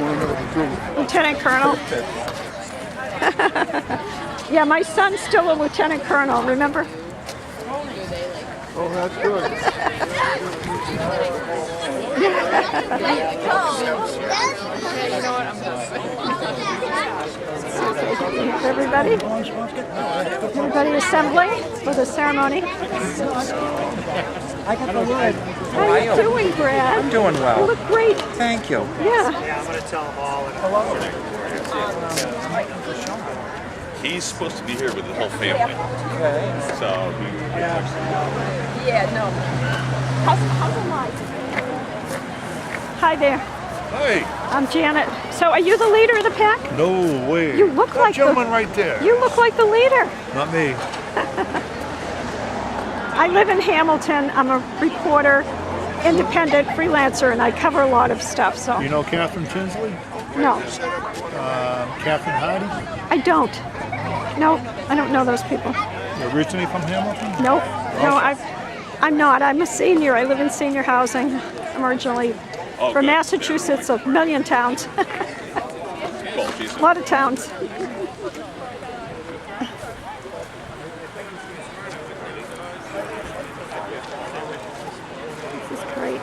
Lieutenant Colonel. Yeah, my son's still a lieutenant colonel, remember? Oh, that's good. Everybody? Everybody assembling for the ceremony? I got the word. How are you doing, Brad? I'm doing well. You look great. Thank you. Yeah. Yeah, I'm going to tell them all. Hello. He's supposed to be here with the whole family. Okay. So Yeah, no. How's the light? Hi there. Hey, I'm Janet. So are you the leader of the pack? No way. You look that like gentleman right there. You look like the leader. Not me. I live in Hamilton. I'm a reporter, independent freelancer, and I cover a lot of stuff. So You know Catherine Tinsley? no, Catherine Hardy? I don't. No, I don't know those people. You're originally from Hamilton? Nope. No, I'm not. I'm a senior. I live in senior housing. I'm originally from Massachusetts, a million towns. A lot of towns. This is great.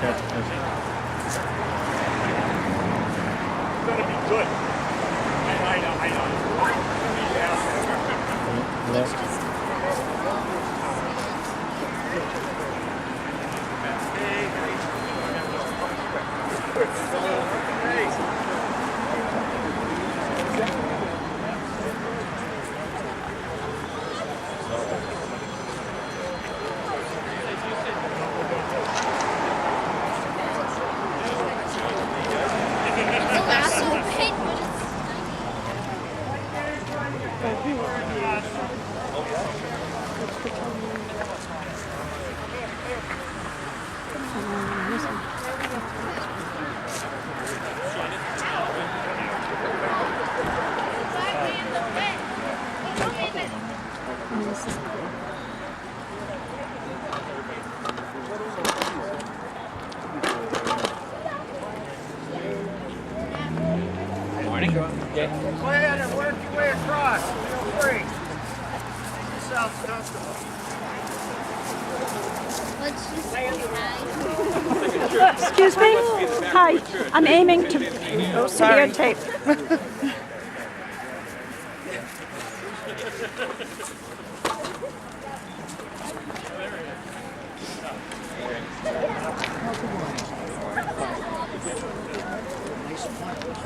Okay. It's going to be good. I Morning. Go ahead and work your way across. Feel free. Make yourself comfortable. Excuse me? Hi. I'm aiming to videotape.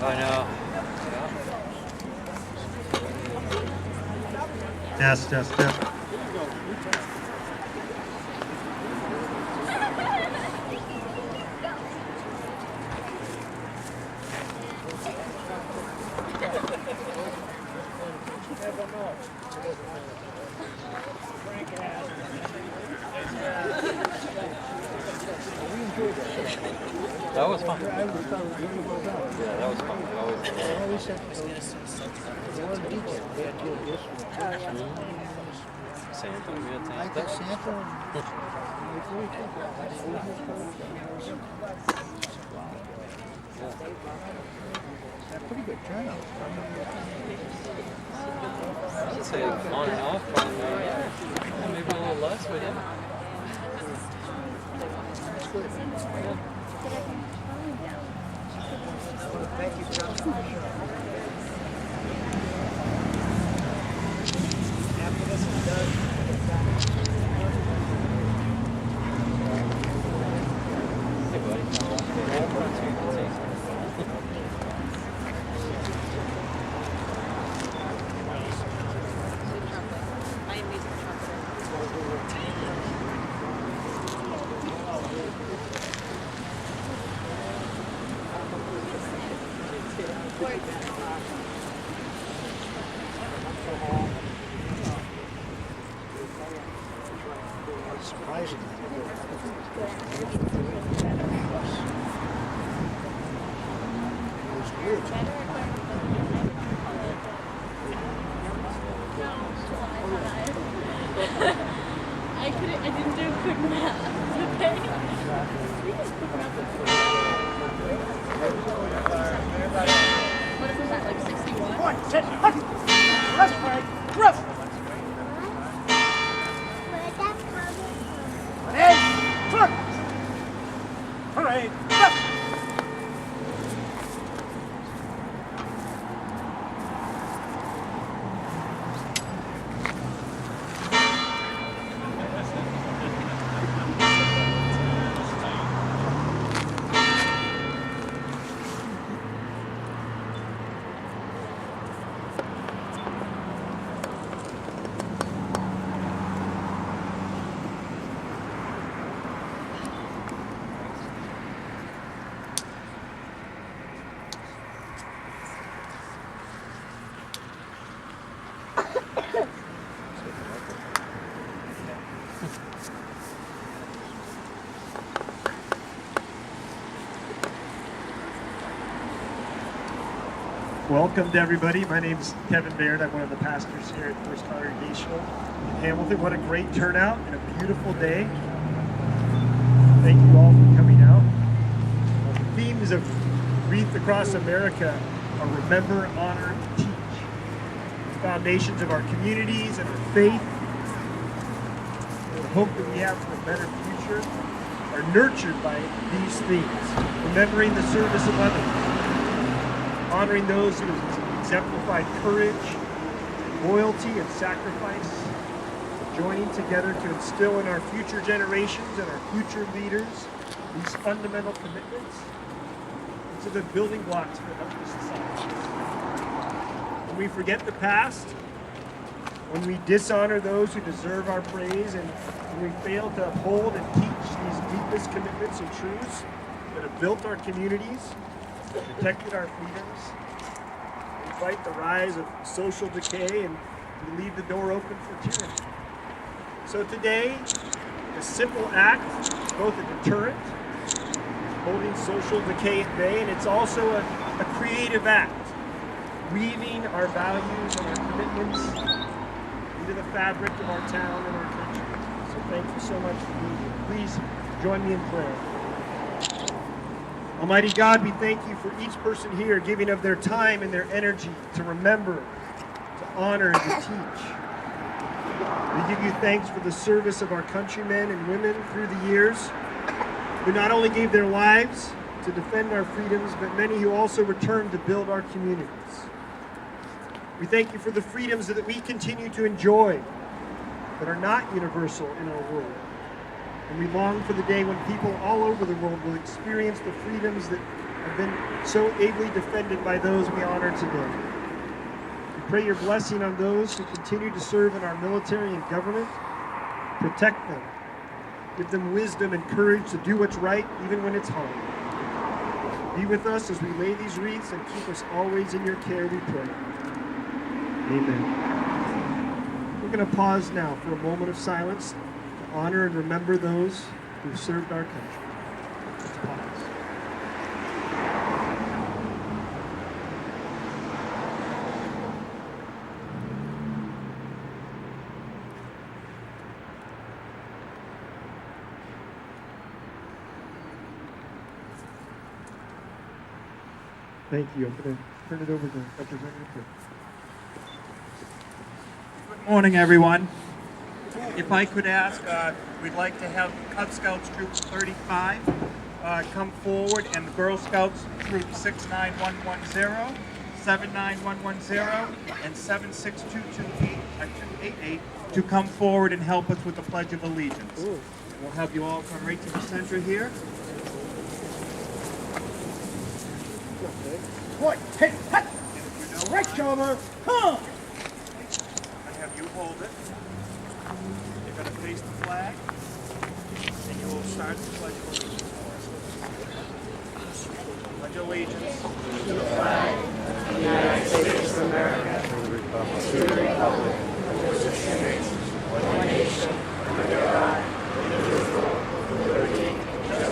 I know. Yes. That was fun. Yeah, that was fun. Santa, we had Santa. Pretty good turnout. I'd say on and off, but maybe a little less with him. Thank you, John. After this is done, Hey, buddy. Surprisingly. I didn't do quick math. Okay. What is that, like 61? One, sit, hut. Rest, Frank. Rest. Parade. Clerk. Parade. Rest. Welcome to everybody. My name is Kevin Baird. I'm one of the pastors here at First Congregational in Hamilton. What a great turnout and a beautiful day. Thank you all for coming out. The themes of Wreath Across America are remember, honor, and teach. The foundations of our communities and our faith, the hope that we have for a better future, are nurtured by these themes. Remembering the service of others, honoring those who have exemplified courage, loyalty, and sacrifice, joining together to instill in our future generations and our future leaders these fundamental commitments. These are the building blocks for healthy society. When we forget the past, when we dishonor those who deserve our praise, and when we fail to uphold and teach these deepest commitments and truths that have built our communities, protected our freedoms, we fight the rise of social decay, and we leave the door open for tyranny. So today, a simple act, both a deterrent, holding social decay at bay, and it's also a creative act, weaving our values and our commitments into the fabric of our town and our country. So thank you so much for being here. Please join me in prayer. Almighty God, we thank you for each person here giving of their time and their energy to remember, to honor, and to teach. We give you thanks for the service of our countrymen and women through the years, who not only gave their lives to defend our freedoms, but many who also returned to build our communities. We thank you for the freedoms that we continue to enjoy that are not universal in our world. And we long for the day when people all over the world will experience the freedoms that have been so ably defended by those we honor today. We pray your blessing on those who continue to serve in our military and government. Protect them. Give them wisdom and courage to do what's right, even when it's hard. Be with us as we lay these wreaths and keep us always in your care, we pray. Amen. We're going to pause now for a moment of silence to honor and remember those who served our country. Let's pause. Thank you. I'm going to turn it over to Representative Cook. Good morning, everyone. If I could ask, we'd like to have Cub Scouts Troop 35 come forward, and the Girl Scouts Troop 69110, 79110, and 76228 to come forward and help us with the Pledge of Allegiance. Ooh. We'll have you all come right to the center here. Point, hey, hut. Right shoulder, come. I have you hold it. You're going to face the flag, and you will start the Pledge of Allegiance for us. Pledge allegiance to the flag of the United States of America, to the republic for which it stands, one nation, under God, indivisible, with liberty and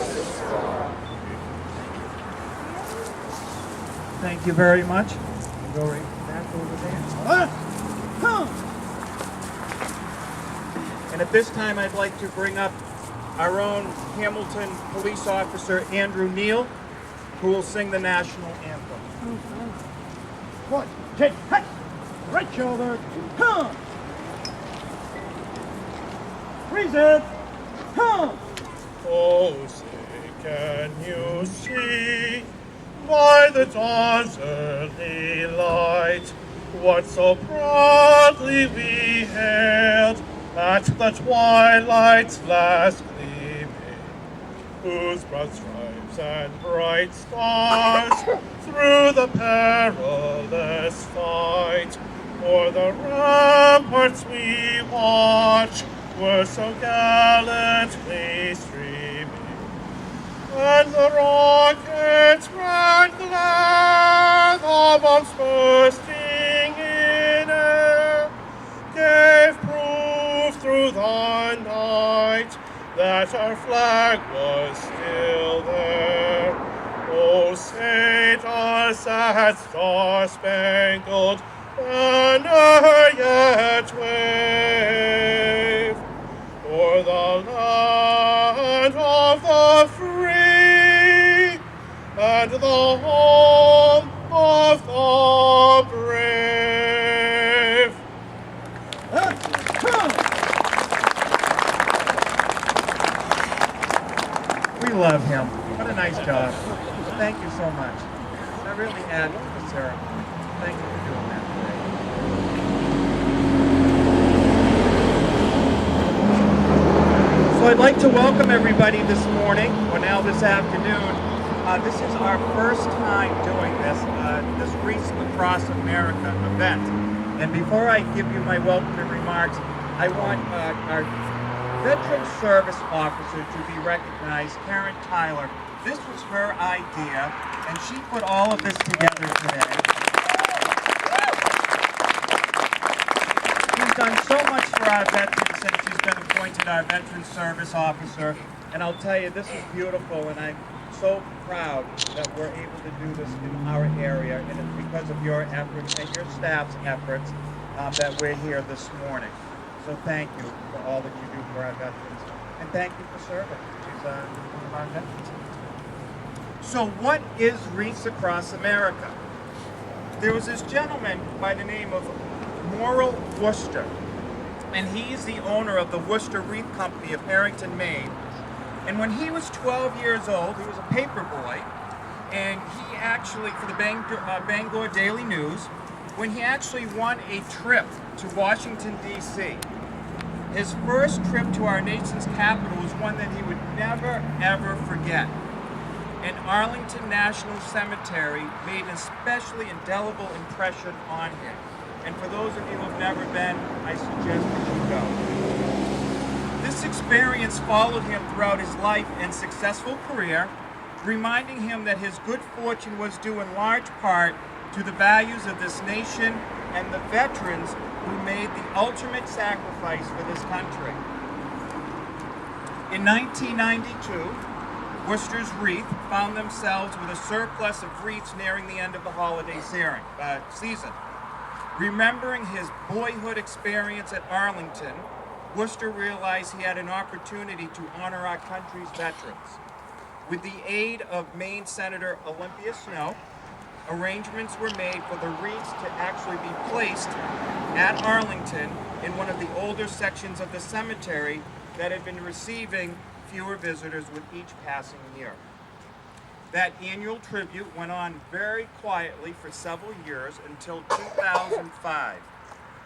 Thank you very much. Go right back over there. And at this time, I'd like to bring up our own Hamilton police officer, Andrew Neal, who will sing the national anthem. 1, 2, hey! Right shoulder. Huh! Freeze it. Huh! Oh, say, can you see by the dawn's early light what so proudly we hailed at the twilight's last gleaming, whose broad stripes and bright stars through the perilous fight o'er the ramparts we watch were so gallantly streaming, and the rocket's red glare, the bombs bursting in air, gave proof through the night that our flag was still there. Oh, say does that star-spangled banner yet wave o'er the land of the free and the home of the brave. We love him. What a nice job. Thank you so much. That really added to the ceremony. Thank you for doing that today. So I'd like to welcome everybody this morning, or now this afternoon. This is our first time doing this Wreath'S Across America event. And before I give you my welcoming remarks, I want our Veteran Service Officer to be recognized, Karen Tyler. This was her idea, and she put all of this together today. She's done so much for our veterans since she's been appointed our Veteran Service Officer, and I'll tell you, this is beautiful, and I'm so proud that we're able to do this in our area, and it's because of your efforts and your staff's efforts that we're here this morning. So thank you for all that you do for our veterans, and thank you for serving. She's one of our veterans. So what is Wreath'S Across America? There was this gentleman by the name of Morrill Worcester, and he's the owner of the Worcester Wreath Company of Harrington, Maine. And when he was 12 years old, he was a paper boy, and he actually, for the Bangor Daily News, when he actually won a trip to Washington, D.C. His first trip to our nation's capital was one that he would never, ever forget. And Arlington National Cemetery made an especially indelible impression on him. And for those of you who have never been, I suggest that you go. This experience followed him throughout his life and successful career, reminding him that his good fortune was due in large part to the values of this nation and the veterans who made the ultimate sacrifice for this country. In 1992, Worcester's Wreath found themselves with a surplus of wreaths nearing the end of the holiday season. Remembering his boyhood experience at Arlington, Worcester realized he had an opportunity to honor our country's veterans. With the aid of Maine Senator Olympia Snowe, arrangements were made for the wreaths to actually be placed at Arlington in one of the older sections of the cemetery that had been receiving fewer visitors with each passing year. That annual tribute went on very quietly for several years until 2005,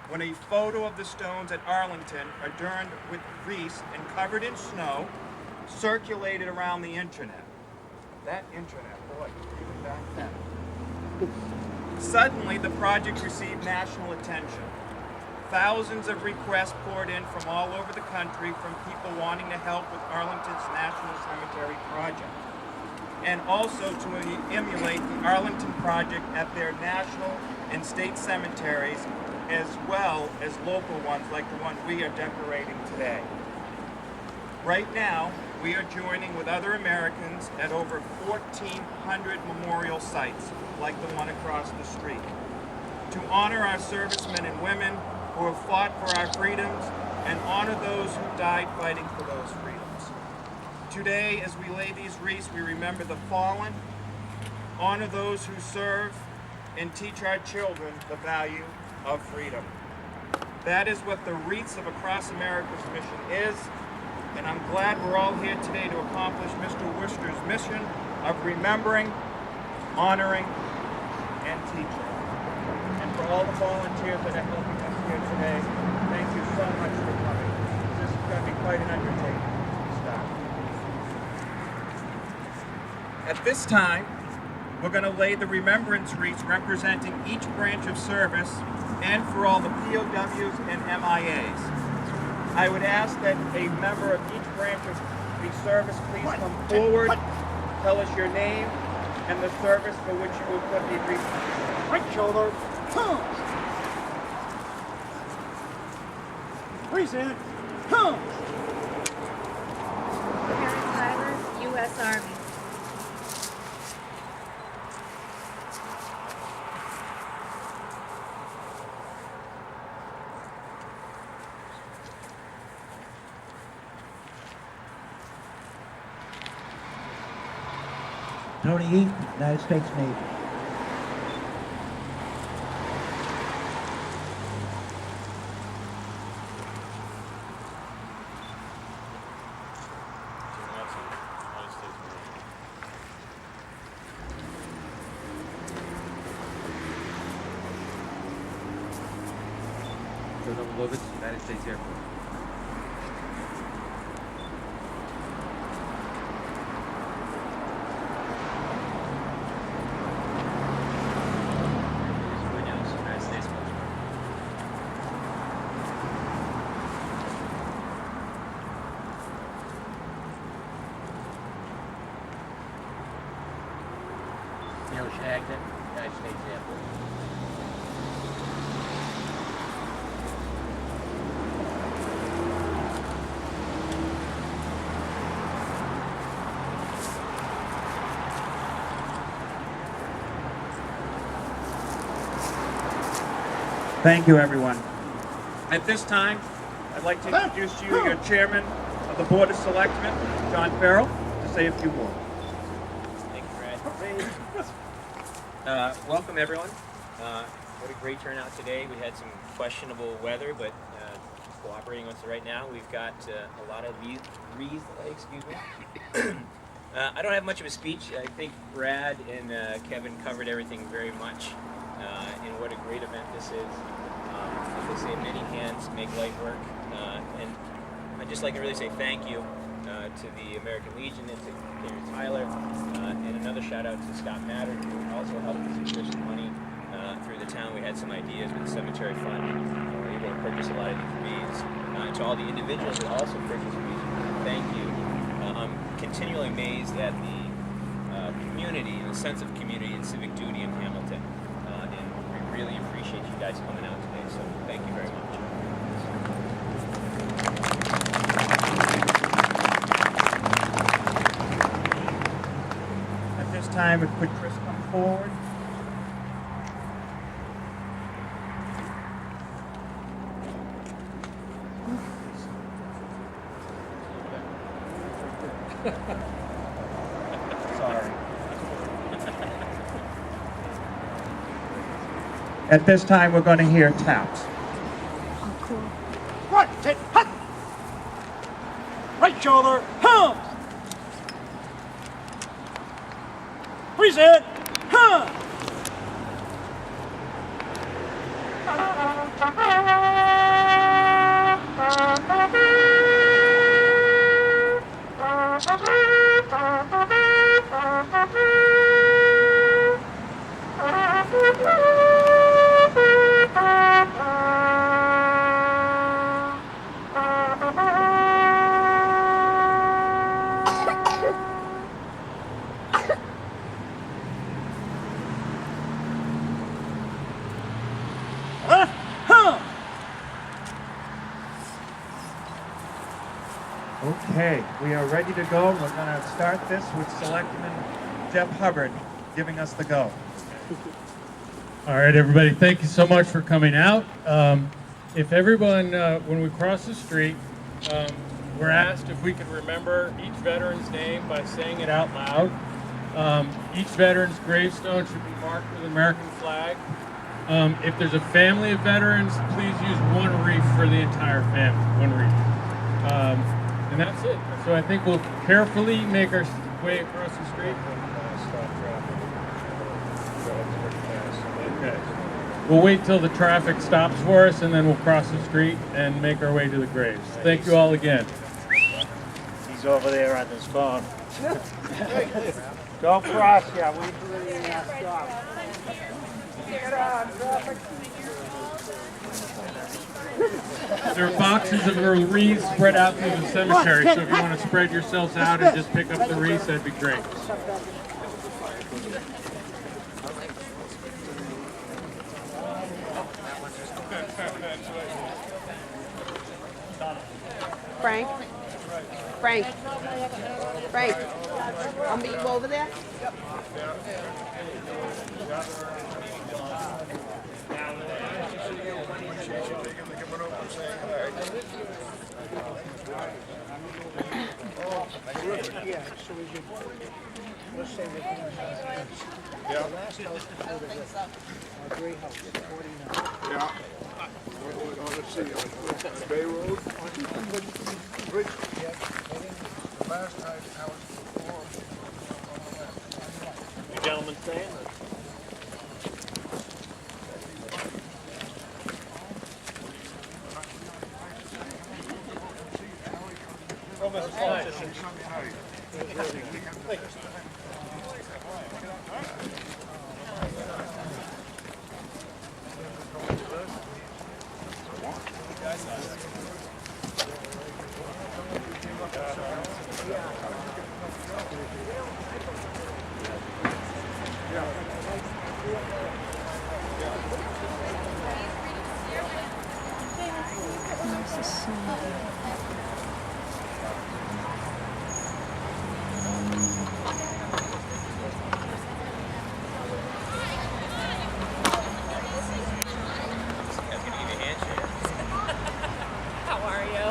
when a photo of the stones at Arlington, adorned with wreaths and covered in snow, circulated around the internet. That internet, boy, even back then. Suddenly, the project received national attention. Thousands of requests poured in from all over the country from people wanting to help with Arlington's National Cemetery project, and also to emulate the Arlington project at their national and state cemeteries, as well as local ones like the one we are decorating today. Right now, we are joining with other Americans at over 1,400 memorial sites, like the one across the street, to honor our servicemen and women who have fought for our freedoms and honor those who died fighting for those freedoms. Today, as we lay these wreaths, we remember the fallen, honor those who serve, and teach our children the value of freedom. That is what the Wreaths of Across America's mission is, and I'm glad we're all here today to accomplish Mr. Worcester's mission of remembering, honoring, and teaching. And for all the volunteers that are helping us here today, thank you so much for coming. This is going to be quite an undertaking to start. At this time, we're going to lay the remembrance wreaths representing each branch of service and for all the POWs and MIAs. I would ask that a member of each branch of the service please come forward, tell us your name and the service for which you will put the wreath. Right shoulder. Freeze it. Harry Tyler, U.S. Army. Tony Eaton, United States Navy. Wreath'S, United States Air Force. United States Coast Guard. Neil Shagden, United States Air Force. Thank you, everyone. At this time, I'd like to introduce to you your chairman of the Board of Selectmen, John Farrell, to say a few words. Thank you, Brad. Welcome, everyone. What a great turnout today. We had some questionable weather, but cooperating with us right now. We've got a lot of wreaths, excuse me. I don't have much of a speech. I think Brad and Kevin covered everything very much. And what a great event this is. As they say, many hands make light work. And I'd just like to really say thank you to the American Legion and to Gary Tyler. And another shout out to Scott Matter, who also helped us push some money through the town. We had some ideas with the cemetery fund. We were able to purchase a lot of these wreaths. To all the individuals that also purchased wreaths, thank you. I'm continually amazed at the community and the sense of community and civic duty in Hamilton. Really appreciate you guys coming out today, so thank you very much. At this time, if could Chris come forward? Sorry. At this time, we're going to hear taps. Oh, cool. Right, sit, hut. Right shoulder, hum. Freeze it, hum. Okay, we are ready to go. We're going to start this with Selectman Jeff Hubbard giving us the go. All right, everybody, thank you so much for coming out. If everyone, when we cross the street, we're asked if we can remember each veteran's name by saying it out loud. Each veteran's gravestone should be marked with an American flag. If there's a family of veterans, please use one wreath for the entire family, one wreath. And that's it. So I think we'll carefully make our way across the street. Okay. We'll wait till the traffic stops for us, and then we'll cross the street and make our way to the graves. Thank you all again. He's over there on his phone. Don't cross yet. Wait till they stop. Get on, traffic. There are boxes of wreaths spread out through the cemetery, so if you want to spread yourselves out and just pick up the wreaths, that'd be great. Frank? I'll meet you over there. Yeah, so we should, let's say we're going to the last house before the gray house, 49. Yeah. Let's see, Bay Road. Bridge. Yeah, The last house before. You gentlemen staying? How are you?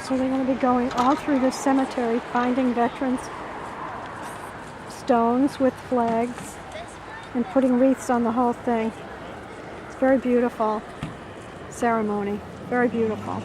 So they're going to be going all through the cemetery, finding veterans' stones with flags and putting wreaths on the whole thing. It's very beautiful ceremony, very beautiful.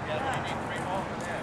Yeah, we need 3 more for that.